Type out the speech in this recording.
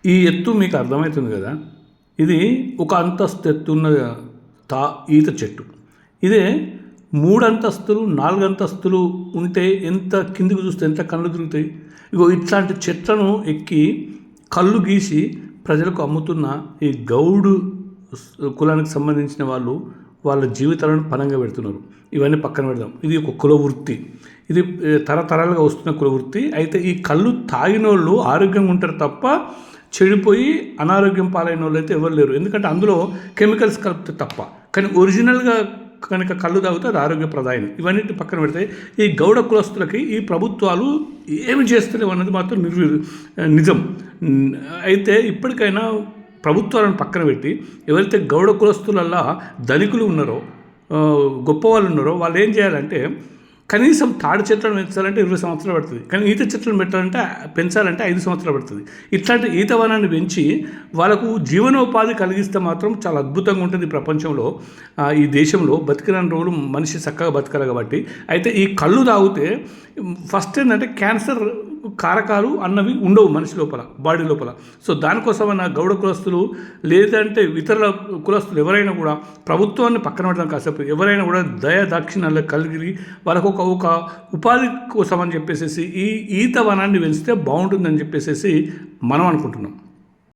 ఈ ఎత్తు మీకు అర్థమవుతుంది కదా. ఇది ఒక అంతస్తు ఎత్తున్న తా ఈత చెట్టు. ఇదే 3 అంతస్తులు 4 అంతస్తులు ఉంటే ఎంత కిందికి చూస్తే ఎంత కళ్ళు తిరుగుతాయి. ఇగో ఇట్లాంటి చెట్లను ఎక్కి కళ్ళు గీసి ప్రజలకు అమ్ముతున్న ఈ గౌడు కులానికి సంబంధించిన వాళ్ళు వాళ్ళ జీవితాలను పనంగా పెడుతున్నారు. ఇవన్నీ పక్కన పెడదాం. ఇది ఒక కుల వృత్తి. ఇది తరతరాలుగా వస్తున్న కుల వృత్తి. అయితే ఈ కళ్ళు తాగిన వాళ్ళు ఆరోగ్యంగా ఉంటారు తప్ప చెడిపోయి అనారోగ్యం పాలైన వాళ్ళు అయితే ఎవరు లేరు. ఎందుకంటే అందులో కెమికల్స్ కలిపితే తప్ప. కానీ ఒరిజినల్గా కనుక కళ్ళు తాగితే అది ఆరోగ్యప్రదాయం. ఇవన్నిటి పక్కన పెడితే ఈ గౌడ కులస్తులకి ఈ ప్రభుత్వాలు ఏమి చేస్తలేవు అన్నది మాత్రం నిజం. అయితే ఇప్పటికైనా ప్రభుత్వాలను పక్కన పెట్టి ఎవరైతే గౌడ కులస్తులల్లా ధనికులు ఉన్నారో, గొప్పవాళ్ళు ఉన్నారో వాళ్ళు ఏం చేయాలంటే కనీసం తాడి చెట్లను పెంచాలంటే 20 సంవత్సరాలు పడుతుంది. కానీ ఈత చెట్లను పెంచాలంటే 5 సంవత్సరాలు పడుతుంది. ఇట్లాంటి ఈత వనాన్ని పెంచి వాళ్ళకు జీవనోపాధి కలిగిస్తే మాత్రం చాలా అద్భుతంగా ఉంటుంది ప్రపంచంలో. ఈ దేశంలో బతికిన రోజులు మనిషి చక్కగా బతకాలి కాబట్టి. అయితే ఈ కళ్ళు తాగితే ఫస్ట్ ఏంటంటే క్యాన్సర్ కారకాలు అన్నవి ఉండవు మనిషి లోపల, బాడీ లోపల. సో దానికోసమన్న గౌడ కులస్తులు లేదంటే ఇతరుల కులస్తులు ఎవరైనా కూడా ప్రభుత్వాన్ని పక్కన పెట్టడం కాసేపు ఎవరైనా కూడా దాక్షిణ్యాలు కలిగి వాళ్ళకు ఒక ఉపాధి కోసం అని చెప్పేసి ఈ ఈత వనాన్ని పెంచితే బాగుంటుందని చెప్పేసి మనం అనుకుంటున్నాం.